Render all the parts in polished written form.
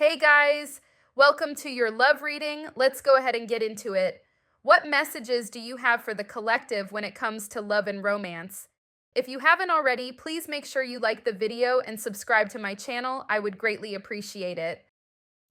Hey guys, welcome to your love reading. Let's go ahead and get into it. What messages do you have for the collective when it comes to love and romance? If you haven't already, please make sure you like the video and subscribe to my channel. I would greatly appreciate it.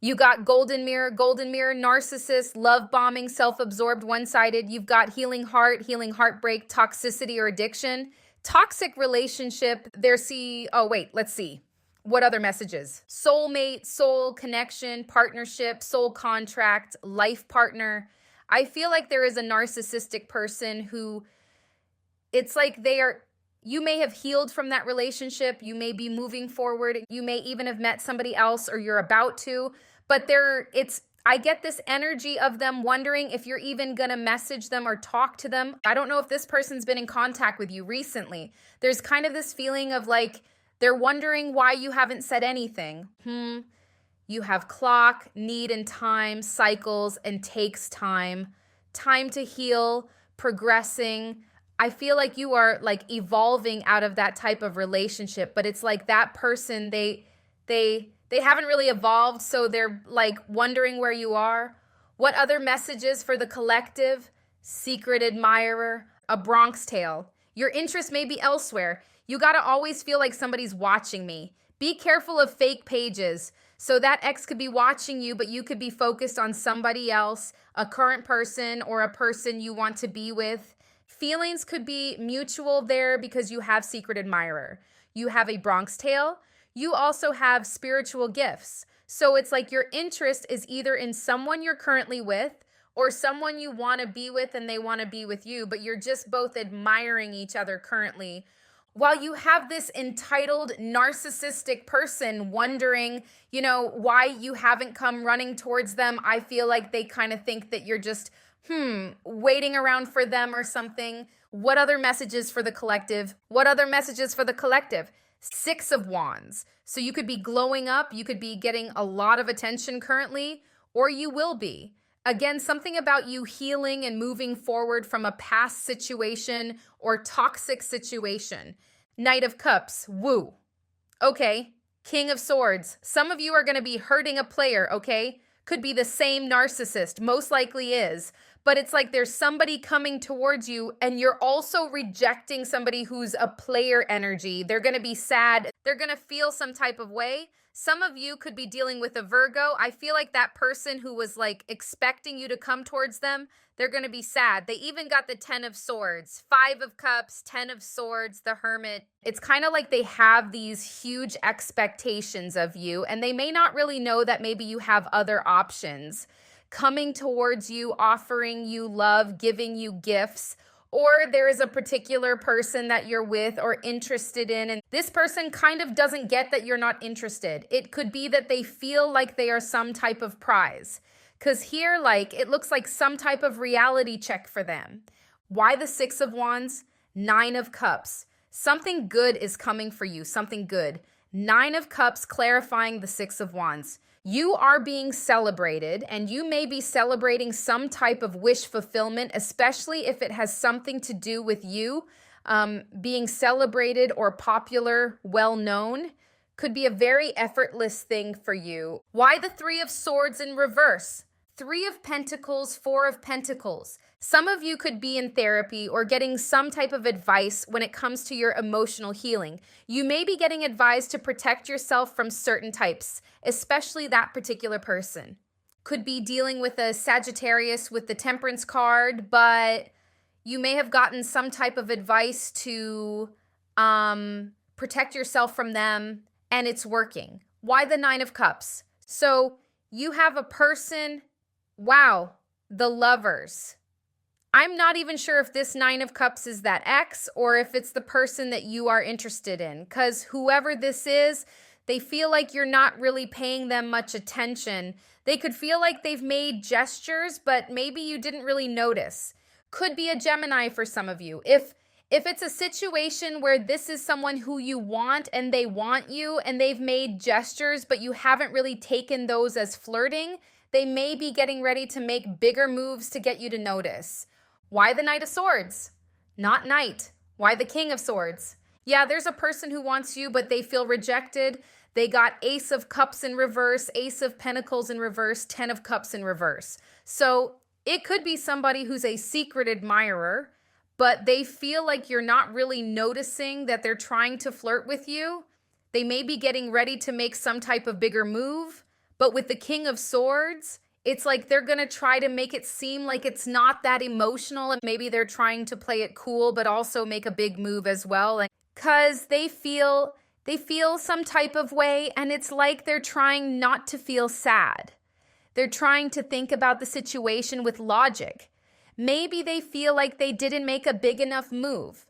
You got golden mirror, narcissist, love bombing, self-absorbed, one-sided. You've got healing heart, healing heartbreak, toxicity or addiction, toxic relationship. Let's see. What other messages? Soulmate, soul connection, partnership, soul contract, life partner. I feel like there is a narcissistic person who it's like you may have healed from that relationship. You may be moving forward. You may even have met somebody else or you're about to, but I get this energy of them wondering if you're even going to message them or talk to them. I don't know if this person's been in contact with you recently. There's kind of this feeling of like, they're wondering why you haven't said anything. You have clock, need and time, cycles, and takes time. Time to heal, progressing. I feel like you are like evolving out of that type of relationship, but it's like that person, they haven't really evolved, so they're like wondering where you are. What other messages for the collective? Secret admirer, a Bronx tale. Your interest may be elsewhere. You got to always feel like somebody's watching me. Be careful of fake pages. So that ex could be watching you, but you could be focused on somebody else, a current person or a person you want to be with. Feelings could be mutual there because you have secret admirer. You have a Bronx tale. You also have spiritual gifts. So it's like your interest is either in someone you're currently with or someone you want to be with and they want to be with you, but you're just both admiring each other currently. While you have this entitled narcissistic person wondering, why you haven't come running towards them, I feel like they kind of think that you're just, waiting around for them or something. What other messages for the collective? Six of Wands. So you could be glowing up, you could be getting a lot of attention currently, or you will be. Again, something about you healing and moving forward from a past situation or toxic situation. Knight of Cups, woo. Okay, King of Swords. Some of you are going to be hurting a player, okay? Could be the same narcissist, most likely is. But it's like there's somebody coming towards you and you're also rejecting somebody who's a player energy. They're going to be sad. They're going to feel some type of way. Some of you could be dealing with a Virgo. I feel like that person who was like expecting you to come towards them, they're going to be sad. They even got the 10 of Swords, 5 of Cups, 10 of Swords, the Hermit. It's kind of like they have these huge expectations of you and they may not really know that maybe you have other options coming towards you, offering you love, giving you gifts, or there is a particular person that you're with or interested in, and this person kind of doesn't get that you're not interested. It could be that they feel like they are some type of prize, because here, it looks like some type of reality check for them. Why the 6 of Wands? 9 of Cups. Something good is coming for you, something good. 9 of Cups clarifying the 6 of Wands. You are being celebrated, and you may be celebrating some type of wish fulfillment, especially if it has something to do with you being celebrated or popular, well-known. Could be a very effortless thing for you. Why the 3 of Swords in reverse? 3 of Pentacles, 4 of Pentacles. Some of you could be in therapy or getting some type of advice when it comes to your emotional healing. You may be getting advised to protect yourself from certain types, especially that particular person. Could be dealing with a Sagittarius with the Temperance card, but you may have gotten some type of advice to protect yourself from them, and it's working. Why the 9 of Cups? So you have a person, wow, the Lovers. I'm not even sure if this 9 of Cups is that ex or if it's the person that you are interested in, because whoever this is, they feel like you're not really paying them much attention. They could feel like they've made gestures, but maybe you didn't really notice. Could be a Gemini for some of you. If it's a situation where this is someone who you want and they want you and they've made gestures, but you haven't really taken those as flirting, they may be getting ready to make bigger moves to get you to notice. Why the Knight of Swords? Not Knight. Why the King of Swords? Yeah, there's a person who wants you, but they feel rejected. They got Ace of Cups in reverse, Ace of Pentacles in reverse, 10 of Cups in reverse. So it could be somebody who's a secret admirer, but they feel like you're not really noticing that they're trying to flirt with you. They may be getting ready to make some type of bigger move, but with the King of Swords, it's like they're going to try to make it seem like it's not that emotional, and maybe they're trying to play it cool, but also make a big move as well. Because they feel some type of way, and it's like they're trying not to feel sad. They're trying to think about the situation with logic. Maybe they feel like they didn't make a big enough move.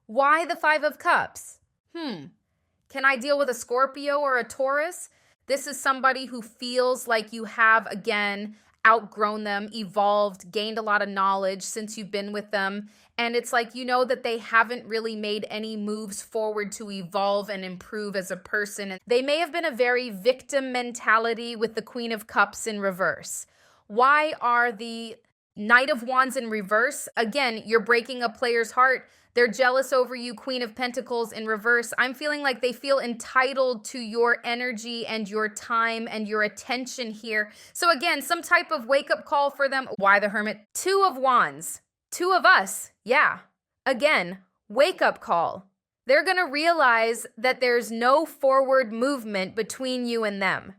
Why the Five of Cups? Can I deal with a Scorpio or a Taurus? This is somebody who feels like you have, again, outgrown them, evolved, gained a lot of knowledge since you've been with them. And it's like, you know that they haven't really made any moves forward to evolve and improve as a person. And they may have been a very victim mentality with the Queen of Cups in reverse. Why are the Knight of Wands in reverse? Again, you're breaking a player's heart. They're jealous over you, Queen of Pentacles in reverse. I'm feeling like they feel entitled to your energy and your time and your attention here. So again, some type of wake-up call for them. Why the Hermit? Two of Wands. Two of us. Yeah. Again, wake-up call. They're going to realize that there's no forward movement between you and them.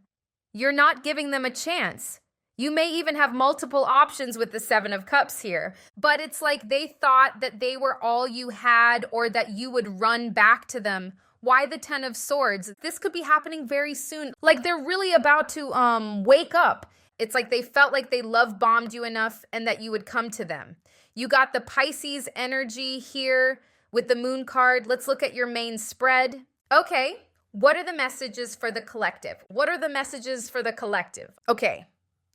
You're not giving them a chance. You may even have multiple options with the Seven of Cups here, but it's like they thought that they were all you had or that you would run back to them. Why the Ten of Swords? This could be happening very soon. Like they're really about to wake up. It's like they felt like they love bombed you enough and that you would come to them. You got the Pisces energy here with the Moon card. Let's look at your main spread. Okay, what are the messages for the collective? What are the messages for the collective? Okay.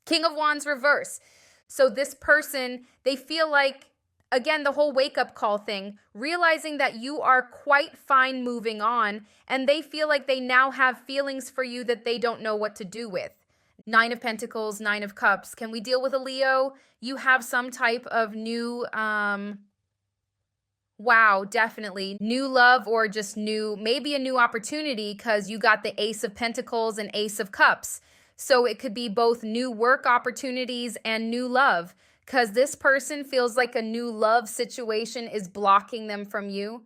King of Wands reverse. So this person, they feel like, again, the whole wake-up call thing, realizing that you are quite fine moving on, and they feel like they now have feelings for you that they don't know what to do with. Nine of Pentacles, Nine of Cups. Can we deal with a Leo? You have some type of new, wow, definitely. New love or just new, maybe a new opportunity because you got the Ace of Pentacles and Ace of Cups. So it could be both new work opportunities and new love because this person feels like a new love situation is blocking them from you.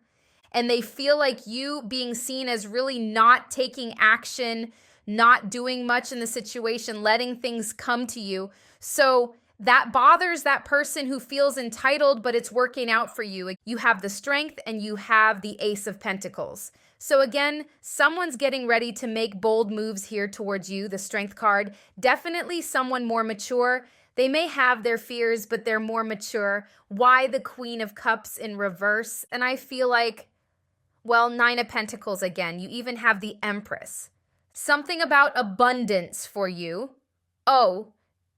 And they feel like you being seen as really not taking action, not doing much in the situation, letting things come to you. So that bothers that person who feels entitled, but it's working out for you. You have the Strength and you have the Ace of Pentacles. So again, someone's getting ready to make bold moves here towards you, the Strength card. Definitely someone more mature. They may have their fears, but they're more mature. Why the Queen of Cups in reverse? And I feel like, well, Nine of Pentacles again. You even have the Empress. Something about abundance for you. Oh,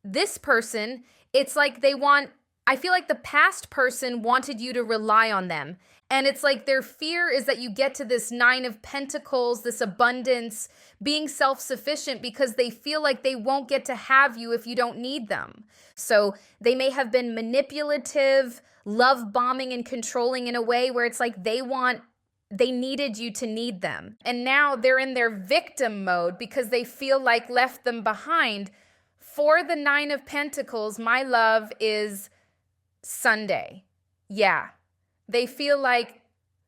this person, it's like they want, I feel like the past person wanted you to rely on them. And it's like their fear is that you get to this Nine of Pentacles, this abundance, being self-sufficient because they feel like they won't get to have you if you don't need them. So they may have been manipulative, love bombing and controlling in a way where it's like they needed you to need them. And now they're in their victim mode because they feel like left them behind. For the Nine of Pentacles, my love is Sunday. Yeah. They feel like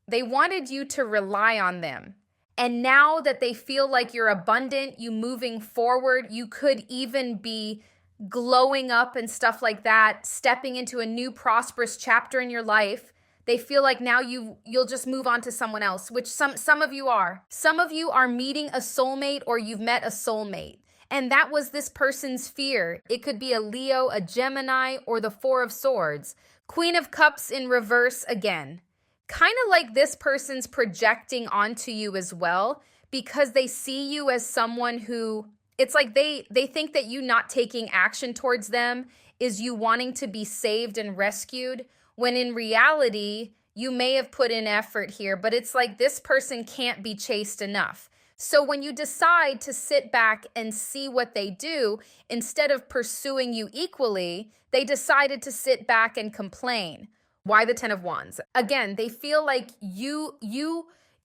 they wanted you to rely on them. And now that they feel like you're abundant, you moving forward, you could even be glowing up and stuff like that, stepping into a new prosperous chapter in your life. They feel like now you'll just move on to someone else, which some of you are. Some of you are meeting a soulmate or you've met a soulmate. And that was this person's fear. It could be a Leo, a Gemini, or the Four of Swords. Queen of Cups in reverse again. Kind of like this person's projecting onto you as well because they see you as someone who, it's like they think that you not taking action towards them is you wanting to be saved and rescued, when in reality, you may have put in effort here, but it's like this person can't be chased enough. So when you decide to sit back and see what they do, instead of pursuing you equally, they decided to sit back and complain. Why the Ten of Wands? Again, they feel like you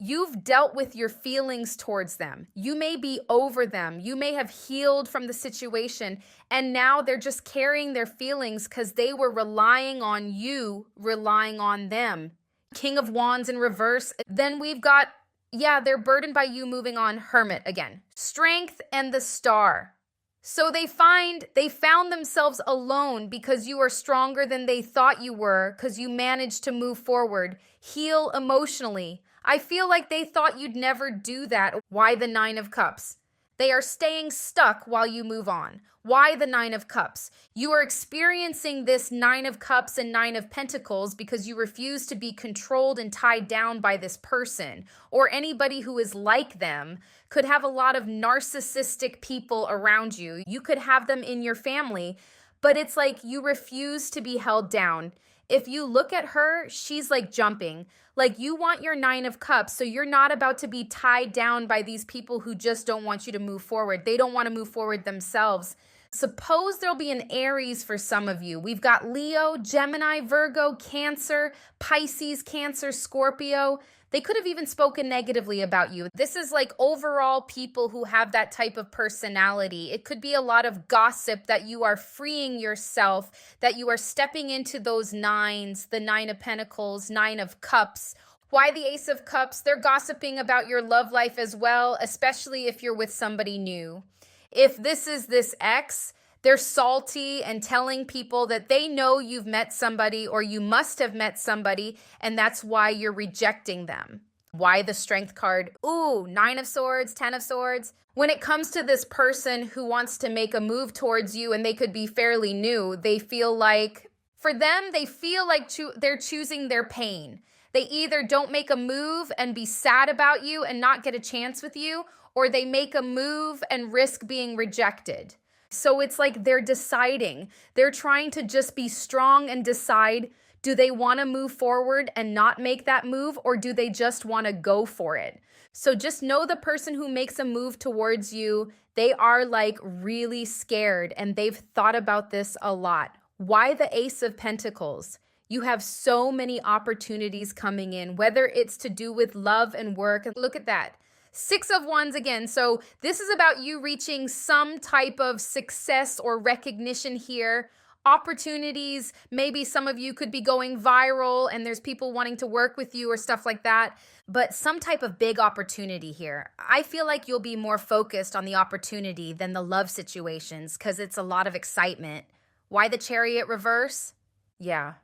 You've dealt with your feelings towards them. You may be over them. You may have healed from the situation, and now they're just carrying their feelings because they were relying on you, relying on them. King of Wands in reverse. Then we've got, yeah, they're burdened by you moving on. Hermit again. Strength and the Star. So they found themselves alone because you are stronger than they thought you were, because you managed to move forward, heal emotionally. I feel like they thought you'd never do that. Why the Nine of Cups? They are staying stuck while you move on. Why the Nine of Cups? You are experiencing this Nine of Cups and Nine of Pentacles because you refuse to be controlled and tied down by this person, or anybody who is like them. Could have a lot of narcissistic people around you. You could have them in your family, but it's like you refuse to be held down. If you look at her, she's like jumping. Like you want your Nine of Cups, so you're not about to be tied down by these people who just don't want you to move forward. They don't want to move forward themselves. Suppose there'll be an Aries for some of you. We've got Leo, Gemini, Virgo, Cancer, Pisces, Cancer, Scorpio. They could have even spoken negatively about you. This is like overall people who have that type of personality. It could be a lot of gossip that you are freeing yourself, that you are stepping into those nines, the Nine of Pentacles, Nine of Cups. Why the Ace of Cups? They're gossiping about your love life as well, especially if you're with somebody new. If this is this ex, they're salty and telling people that they know you've met somebody or you must have met somebody, and that's why you're rejecting them. Why the Strength card? Ooh, Nine of Swords, Ten of Swords. When it comes to this person who wants to make a move towards you, and they could be fairly new, they feel like, for them, they feel like they're choosing their pain. They either don't make a move and be sad about you and not get a chance with you, or they make a move and risk being rejected. So it's like they're deciding. They're trying to just be strong and decide, do they want to move forward and not make that move, or do they just want to go for it? So just know the person who makes a move towards you, they are like really scared and they've thought about this a lot. Why the Ace of Pentacles? You have so many opportunities coming in, whether it's to do with love and work. Look at that. Six of Wands again. So this is about you reaching some type of success or recognition here. Opportunities. Maybe some of you could be going viral and there's people wanting to work with you or stuff like that. But some type of big opportunity here. I feel like you'll be more focused on the opportunity than the love situations because it's a lot of excitement. Why the Chariot reverse? Yeah.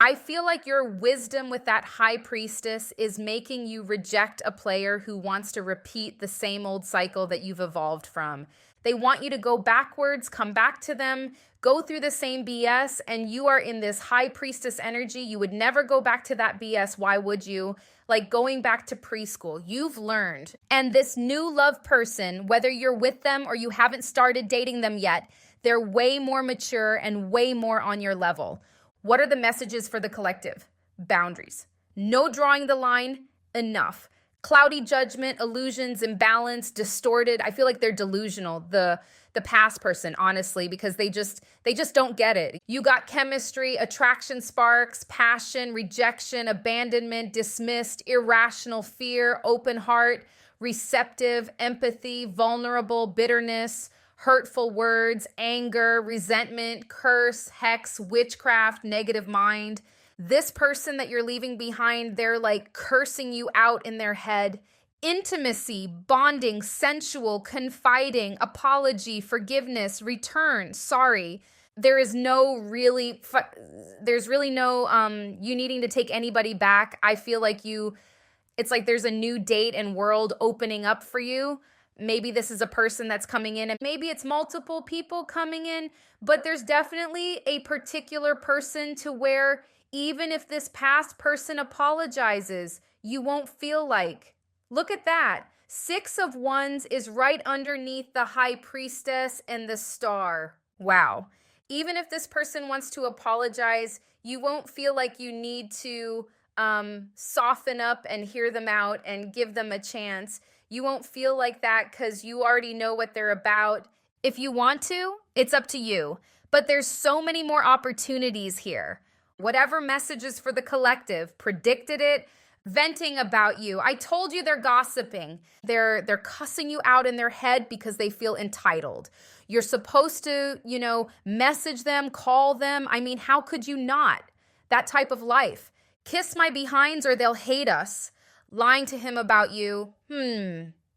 I feel like your wisdom with that High Priestess is making you reject a player who wants to repeat the same old cycle that you've evolved from. They want you to go backwards, come back to them, go through the same BS, and you are in this High Priestess energy. You would never go back to that BS. Why would you? Like going back to preschool. You've learned. And this new love person, whether you're with them or you haven't started dating them yet, they're way more mature and way more on your level. What are the messages for the collective? Boundaries. No drawing the line, enough. Cloudy judgment, illusions, imbalance, distorted. I feel like they're delusional, the past person, honestly, because they just don't get it. You got chemistry, attraction sparks, passion, rejection, abandonment, dismissed, irrational fear, open heart, receptive, empathy, vulnerable, bitterness, hurtful words, anger, resentment, curse, hex, witchcraft, negative mind. This person that you're leaving behind, they're like cursing you out in their head. Intimacy, bonding, sensual, confiding, apology, forgiveness, return, sorry. There's really no you needing to take anybody back. I feel like it's like there's a new date and world opening up for you. Maybe this is a person that's coming in and maybe it's multiple people coming in, but there's definitely a particular person to where even if this past person apologizes, you won't feel like. Look at that. Six of Wands is right underneath the High Priestess and the Star. Wow. Even if this person wants to apologize, you won't feel like you need to soften up and hear them out and give them a chance. You won't feel like that because you already know what they're about. If you want to, it's up to you. But there's so many more opportunities here. Whatever messages for the collective, predicted it, venting about you. I told you they're gossiping. They're cussing you out in their head because they feel entitled. You're supposed to, message them, call them. I mean, how could you not? That type of life. Kiss my behinds or they'll hate us. Lying to him about you.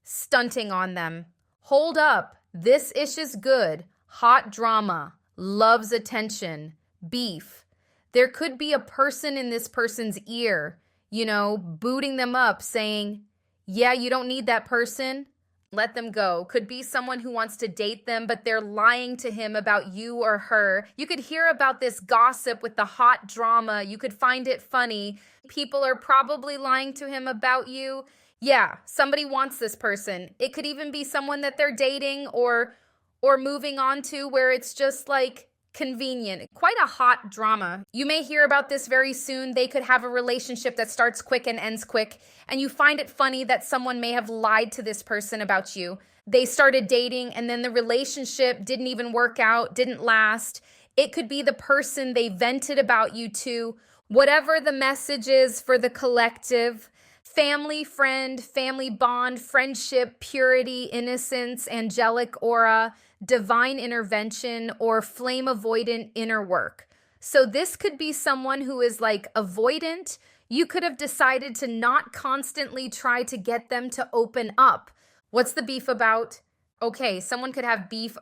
Stunting on them. Hold up. This ish is good. Hot drama. Loves attention. Beef. There could be a person in this person's ear, booting them up, saying, yeah, you don't need that person. Let them go. Could be someone who wants to date them, but they're lying to him about you or her. You could hear about this gossip with the hot drama. You could find it funny. People are probably lying to him about you. Yeah, somebody wants this person. It could even be someone that they're dating or moving on to where it's just like convenient. Quite a hot drama. You may hear about this very soon. They could have a relationship that starts quick and ends quick, and you find it funny that someone may have lied to this person about you. They started dating and then the relationship didn't even work out, didn't last. It could be the person they vented about you to. Whatever the message is for the collective, family, friend, family bond, friendship, purity, innocence, angelic aura, divine intervention, or flame avoidant inner work. So this could be someone who is like avoidant. You could have decided to not constantly try to get them to open up. What's the beef about? Okay, someone could have beef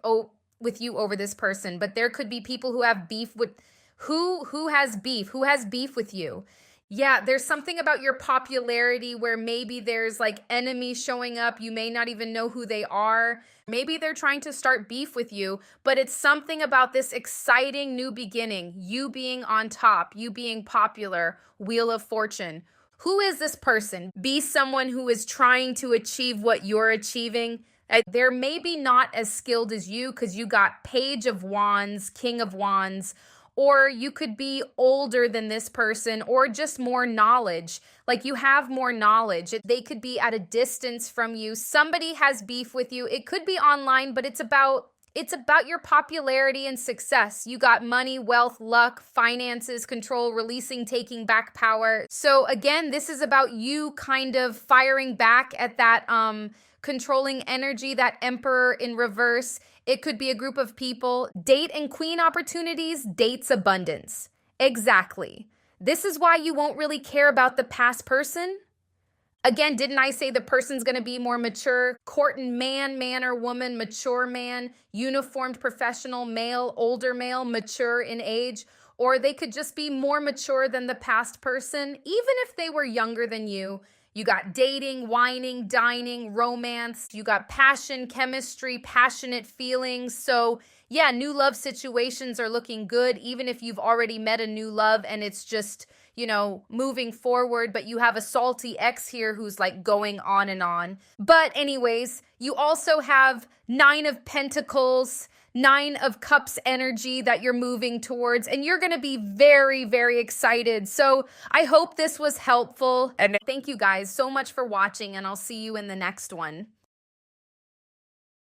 with you over this person, but there could be people who have beef with who has beef? Who has beef with you? Yeah, there's something about your popularity where maybe there's like enemies showing up. You may not even know who they are. Maybe they're trying to start beef with you, but it's something about this exciting new beginning. You being on top, you being popular, Wheel of Fortune. Who is this person? Be someone who is trying to achieve what you're achieving. They're maybe not as skilled as you because you got Page of Wands, King of Wands. Or you could be older than this person or just more knowledge. Like you have more knowledge. They could be at a distance from you. Somebody has beef with you. It could be online, but it's about your popularity and success. You got money, wealth, luck, finances, control, releasing, taking back power. So again, this is about you kind of firing back at that controlling energy, that emperor in reverse. It could be a group of people. Date and queen opportunities, dates abundance. Exactly. This is why you won't really care about the past person. Again, didn't I say the person's going to be more mature? Courting man or woman, mature man, uniformed professional, male, older male, mature in age. Or they could just be more mature than the past person, even if they were younger than you. You got dating, whining, dining, romance. You got passion, chemistry, passionate feelings. So yeah, new love situations are looking good, even if you've already met a new love and it's just, moving forward, but you have a salty ex here who's like going on and on. But anyways, you also have 9 of Pentacles, 9 of Cups energy that you're moving towards, and you're going to be very, very excited. So I hope this was helpful. And thank you guys so much for watching, and I'll see you in the next one.